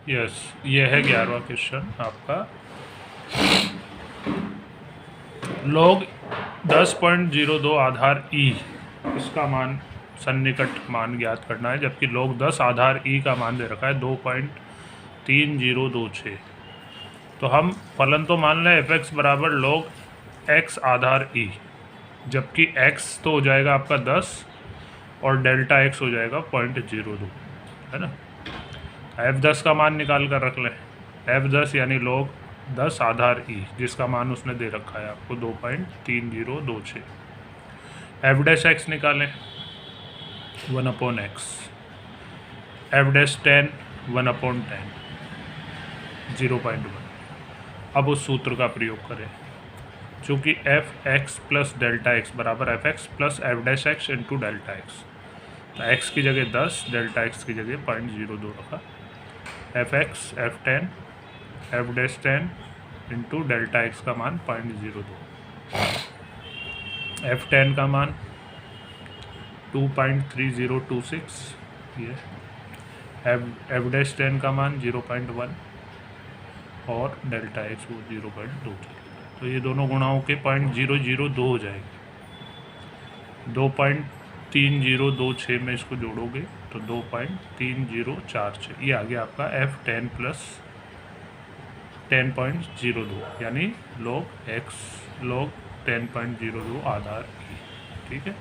Yes, ये है 11वां question आपका। log 10.02 आधार ई, इसका मान सन्निकट मान ज्ञात करना है, जबकि log 10 आधार ई का मान दे रखा है 2.3026। तो हम फलन तो मान लें एफ एक्स बराबर log x आधार ई, जबकि x तो हो जाएगा आपका 10 और डेल्टा x हो जाएगा 0.02, है ना। f10 का मान निकाल कर रख लें। f10 यानी log 10 आधार ई, जिसका मान उसने दे रखा है आपको 2.3026। एफ डैश एक्स निकालें 1/x, एफ डैश 10 1/10 0.1। अब उस सूत्र का प्रयोग करें, चूँकि f x plus delta x बराबर f x plus f dash x into delta x, तो एक्स की जगह 10, डेल्टा एक्स की जगह 0.02 रखा। F x f 10 f dash 10 into delta x का मान 0.02, एफ 10 का मान 2.3026, ये एफ डैश 10 का मान 0.1 और डेल्टा एक्स वो 0.2। तो ये दोनों गुणाओं के 0.002 हो जाएंगे। 2.3026 में इसको जोड़ोगे तो 2.3046, ये आ गया आपका F10 प्लस 10.02 यानी log x log 10.02 आधार ई। ठीक है।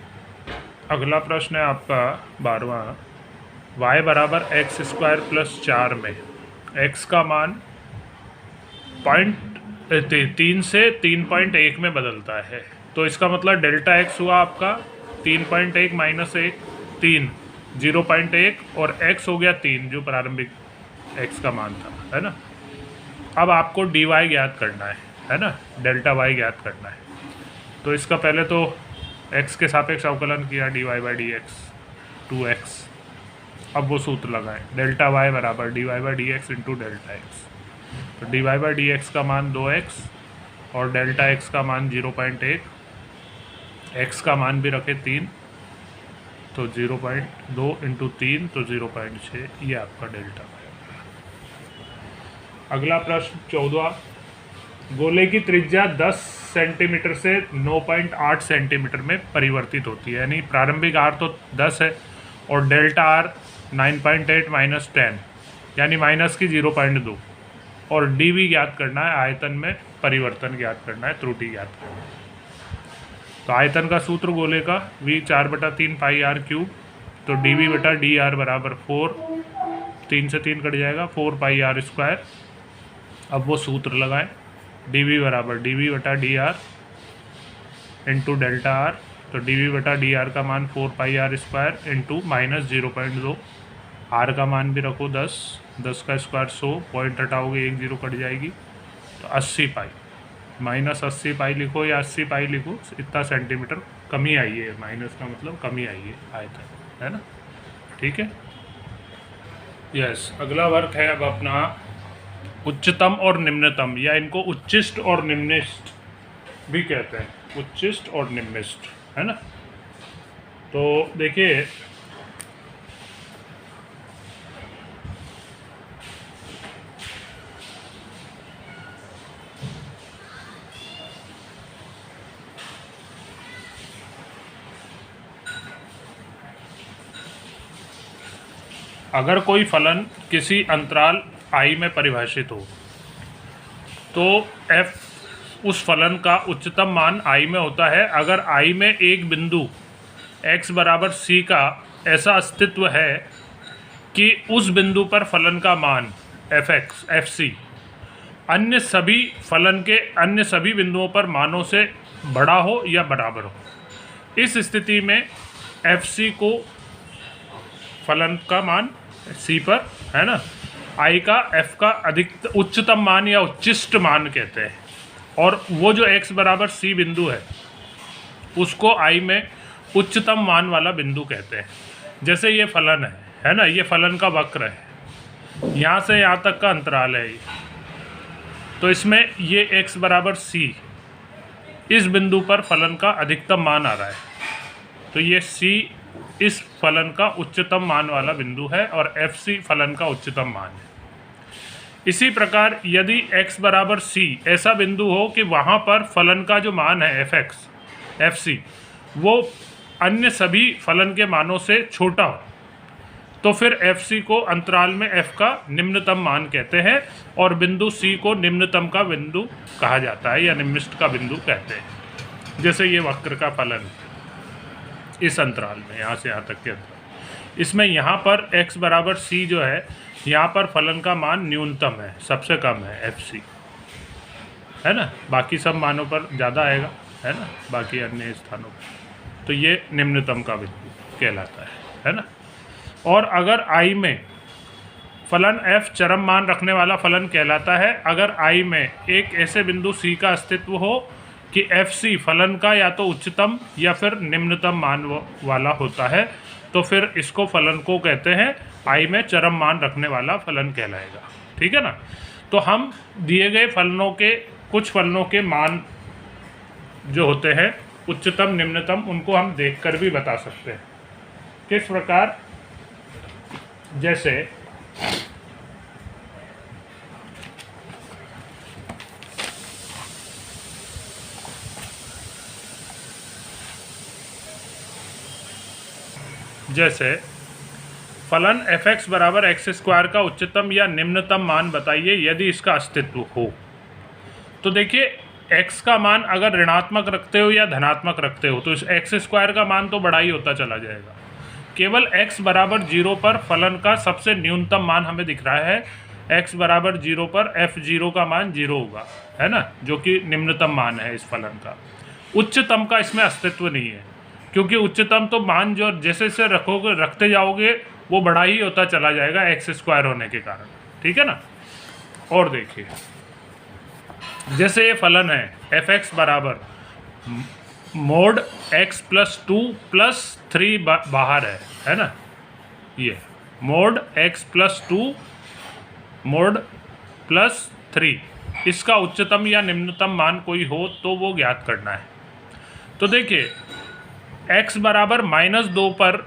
अगला प्रश्न है आपका 12वां, y बराबर एक्स स्क्वायर प्लस 4 में x का मान 3 से 3.1 में बदलता है। तो इसका मतलब डेल्टा एक्स हुआ आपका 3.1 माइनस 1 3 0.1 और x हो गया 3 जो प्रारंभिक x का मान था, है ना। अब आपको dy ज्ञात करना है ना, डेल्टा y ज्ञात करना है। तो इसका पहले तो x के सापेक्ष अवकलन किया dy/dx 2x। अब वो सूत्र लगाएं, डेल्टा y बराबर dy/dx इंटू डेल्टा एक्स। तो dy/dx का मान 2x और डेल्टा x का मान 0.1, x का मान भी रखे 3, तो 0.2 इंटू 3 तो 0.6, ये आपका डेल्टा y। अगला प्रश्न 14, गोले की त्रिज्या 10 सेंटीमीटर से 9.8 सेंटीमीटर में परिवर्तित होती है, यानी प्रारंभिक r तो 10 है और डेल्टा r 9.8 माइनस 10 यानी माइनस की 0.2 और dv ज्ञात करना है, आयतन में परिवर्तन ज्ञात करना है, त्रुटि ज्ञात करना है। तो आयतन का सूत्र गोले का v 4/3 पाई r क्यूब, तो dv/dr बराबर 4, 3 से 3 कट जाएगा 4 पाई r स्क्वायर। अब वो सूत्र लगाएं, dv बराबर dv/dr इंटू डेल्टा r, तो dv/dr का मान 4 पाई r square into minus 0.2, r का मान भी रखो 10, 10 का स्क्वायर 100, पॉइंट हटाओगे 1 0 कट जाएगी, तो 80 पाई माइनस 80 पाई लिखो या 80 पाई लिखो, इतना सेंटीमीटर कमी आई है, माइनस का मतलब कमी आई है आयतन, है ना। ठीक है। यस, अगला वर्क है अब अपना उच्चतम और निम्नतम, या इनको उच्चिष्ट और निम्निष्ट भी कहते हैं, उच्चिष्ट और निम्निष्ट, है ना। तो देखिए अगर कोई फलन किसी अंतराल i में परिभाषित हो तो f उस फलन का उच्चतम मान i में होता है अगर i में एक बिंदु x बराबर c का ऐसा अस्तित्व है कि उस बिंदु पर फलन का मान fc अन्य सभी फलन के अन्य सभी बिंदुओं पर मानों से बड़ा हो या बराबर हो। इस स्थिति में fc को फलन का मान c पर, है ना, i का f का उच्चतम मान या उच्चिष्ट मान कहते हैं, और वो जो x बराबर c बिंदु है उसको i में उच्चतम मान वाला बिंदु कहते हैं। जैसे ये फलन है ना, ये फलन का वक्र है, यहाँ से यहाँ तक का अंतराल है ये, तो इसमें ये x बराबर c इस बिंदु पर फलन का अधिकतम मान आ रहा है, तो ये c इस फलन का उच्चतम मान वाला बिंदु है और fc फलन का उच्चतम मान है। इसी प्रकार यदि x बराबर c ऐसा बिंदु हो कि वहाँ पर फलन का जो मान है fc वो अन्य सभी फलन के मानों से छोटा हो, तो फिर fc को अंतराल में f का निम्नतम मान कहते हैं और बिंदु c को निम्नतम का बिंदु कहा जाता है या निम्निष्ट का बिंदु कहते हैं। जैसे ये वक्र का फलन इस अंतराल में यहाँ से यहाँ तक के अंतराल, इसमें यहाँ पर x बराबर c जो है, यहाँ पर फलन का मान न्यूनतम है, सबसे कम है fc, है ना। बाकी सब मानों पर ज़्यादा आएगा, है ना, बाकी अन्य स्थानों पर। तो ये निम्नतम का बिंदु कहलाता है ना। और अगर I में फलन f चरम मान रखने वाला फलन कहलाता है अगर I में एक ऐसे बिंदु c का अस्तित्व हो कि fc फलन का या तो उच्चतम या फिर निम्नतम मान वाला होता है, तो फिर इसको फलन को कहते हैं I में चरम मान रखने वाला फलन कहलाएगा। ठीक है ना। तो हम दिए गए फलनों के कुछ फलनों के मान जो होते हैं उच्चतम निम्नतम, उनको हम देखकर भी बता सकते हैं। किस प्रकार? जैसे फलन f(x) बराबर एक्स स्क्वायर का उच्चतम या निम्नतम मान बताइए यदि इसका अस्तित्व हो। तो देखिए x का मान अगर ऋणात्मक रखते हो या धनात्मक रखते हो तो इस एक्स स्क्वायर का मान तो बड़ा ही होता चला जाएगा। केवल x बराबर 0 पर फलन का सबसे न्यूनतम मान हमें दिख रहा है। x बराबर 0 पर f0 का मान 0 होगा, है ना, जो कि निम्नतम मान है इस फलन का। उच्चतम का इसमें अस्तित्व नहीं है, क्योंकि उच्चतम तो मान जो जैसे से रखते जाओगे वो बड़ा ही होता चला जाएगा एक्स स्क्वायर होने के कारण। ठीक है ना। और देखिए जैसे ये फलन है f(x) बराबर मोड x प्लस 2 प्लस 3 बाहर है ना, ये mode x plus 2 mode plus 3, इसका उच्चतम या निम्नतम मान कोई हो तो वो ज्ञात करना है। तो देखिए x बराबर -2 पर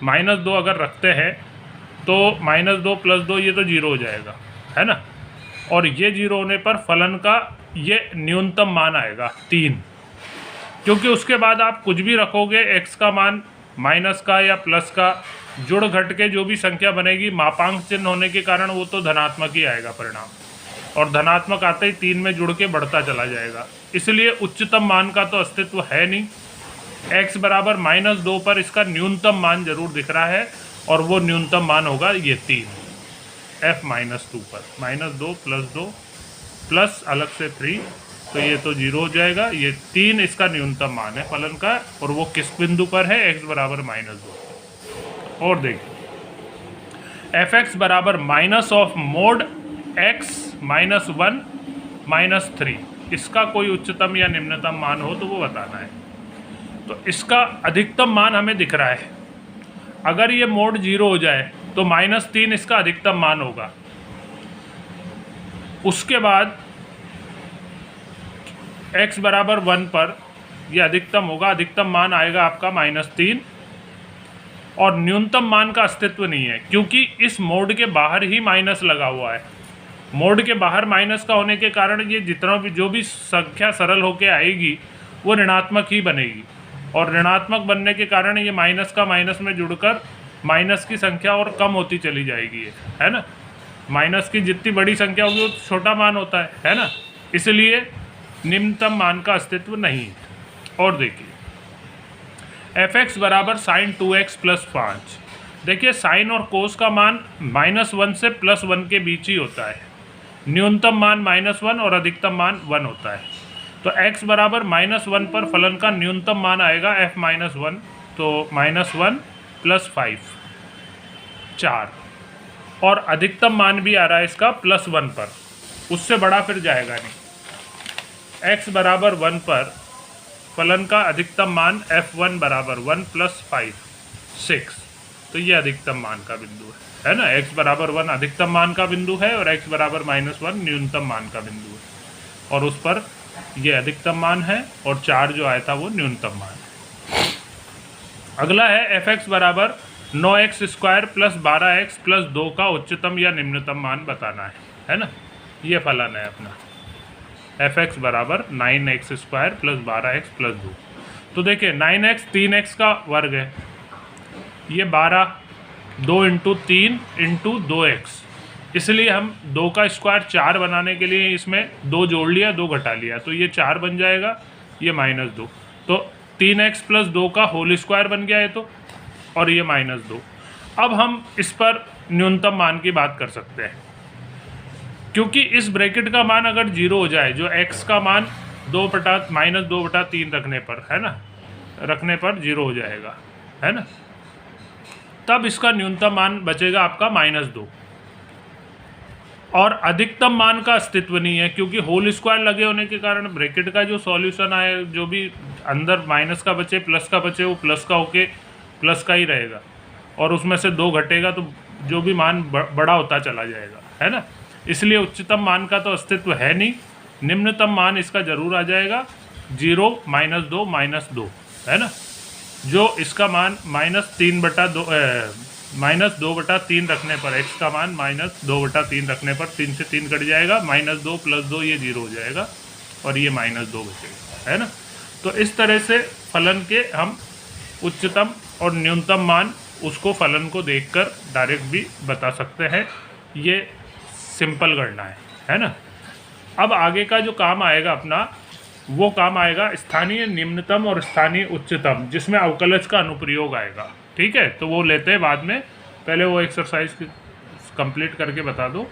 -2 अगर रखते हैं तो -2 प्लस 2 ये तो 0 हो जाएगा, है ना। और ये 0 होने पर फलन का ये न्यूनतम मान आएगा 3, क्योंकि उसके बाद आप कुछ भी रखोगे x का मान माइनस का या प्लस का जुड़ घट के जो भी संख्या बनेगी मापांक चिन्ह होने के कारण वो तो धनात्मक ही आएगा परिणाम, और धनात्मक आते ही 3 में जुड़ के बढ़ता चला जाएगा। इसलिए उच्चतम मान का तो अस्तित्व है नहीं। x बराबर -2 पर इसका न्यूनतम मान जरूर दिख रहा है और वो न्यूनतम मान होगा ये 3 f-2 पर, -2 प्लस 2 प्लस अलग से 3, तो ये तो 0 हो जाएगा। ये 3 इसका न्यूनतम मान है फलन का, और वो किस बिंदु पर है? x बराबर -2। और देखिए f(x) बराबर माइनस ऑफ मोड x -1 -3, इसका कोई उच्चतम या निम्नतम मान हो तो वो बताना है। तो इसका अधिकतम मान हमें दिख रहा है। अगर ये मोड 0 हो जाए तो -3 इसका अधिकतम मान होगा। उसके बाद x बराबर 1 पर यह अधिकतम होगा, अधिकतम मान आएगा आपका -3, और न्यूनतम मान का अस्तित्व नहीं है क्योंकि इस मोड के बाहर ही माइनस लगा हुआ है। मोड के बाहर माइनस का होने के कारण ये जितना भी जो भी संख्या सरल होके आएगी वो ऋणात्मक ही बनेगी, और ऋणात्मक बनने के कारण ये माइनस का माइनस में जुड़कर माइनस की संख्या और कम होती चली जाएगी, है ना। माइनस की जितनी बड़ी संख्या होगी उतना छोटा मान होता है ना। इसलिए निम्नतम मान का अस्तित्व नहीं है। और देखिए f(x) बराबर sin 2x प्लस 5। देखिए साइन और कोस का मान -1 से +1 के बीच ही होता है। न्यूनतम मान -1 और अधिकतम मान 1 होता है। तो x बराबर -1 पर फलन का न्यूनतम मान आएगा f-1, तो -1 प्लस 5 4, और अधिकतम मान भी आ रहा है इसका +1 पर, उससे बड़ा फिर जाएगा नहीं। x बराबर 1 पर फलन का अधिकतम मान f1 बराबर 1 प्लस 5 6, तो ये अधिकतम मान का बिंदु है ना। x बराबर 1 अधिकतम मान का बिंदु है और x बराबर -1 न्यूनतम मान का बिंदु है, और उस पर ये अधिकतम मान है और 4 जो आया था वो न्यूनतम मान है। अगला है f(x) बराबर 9x² प्लस 12x प्लस 2 का उच्चतम या निम्नतम मान बताना है ना। ये फलन है अपना fx बराबर 9x² प्लस 12x प्लस 2। तो देखिए 9x 3x का वर्ग है, ये 12 2 इंटू 3 इंटू 2x, इसलिए हम 2 का स्क्वायर 4 बनाने के लिए इसमें 2 जोड़ लिया 2 घटा लिया, तो ये 4 बन जाएगा, ये -2, तो 3x प्लस 2 का होल स्क्वायर बन गया है तो, और ये -2। अब हम इस पर न्यूनतम मान की बात कर सकते हैं, क्योंकि इस ब्रैकेट का मान अगर 0 हो जाए, जो x का मान -2/3 रखने पर है ना, रखने पर 0 हो जाएगा है ना, तब इसका न्यूनतम मान बचेगा आपका -2, और अधिकतम मान का अस्तित्व नहीं है, क्योंकि होल स्क्वायर लगे होने के कारण ब्रैकेट का जो सॉल्यूशन आए, जो भी अंदर माइनस का बचे प्लस का बचे, वो प्लस का होके प्लस का ही रहेगा, और उसमें से 2 घटेगा तो जो भी मान बड़ा होता चला जाएगा है ना। इसलिए उच्चतम मान का तो अस्तित्व है नहीं, निम्नतम मान इसका जरूर आ जाएगा 0 -2 -2 है ना, जो इसका मान -2/3 रखने पर x का मान -2/3 रखने पर 3 से 3 कट जाएगा, -2 + 2 ये 0 हो जाएगा, और ये -2 बचेगा है ना। तो इस तरह से फलन के हम उच्चतम और न्यूनतम मान उसको फलन को देखकर डायरेक्ट भी बता सकते हैं। ये सिंपल गणना है ना। अब आगे का जो काम आएगा अपना, वो काम आएगा स्थानीय निम्नतम और स्थानीय उच्चतम, जिसमें अवकलज का अनुप्रयोग आएगा। ठीक है, तो वो लेते हैं बाद में, पहले वो एक्सरसाइज कंप्लीट करके बता दो।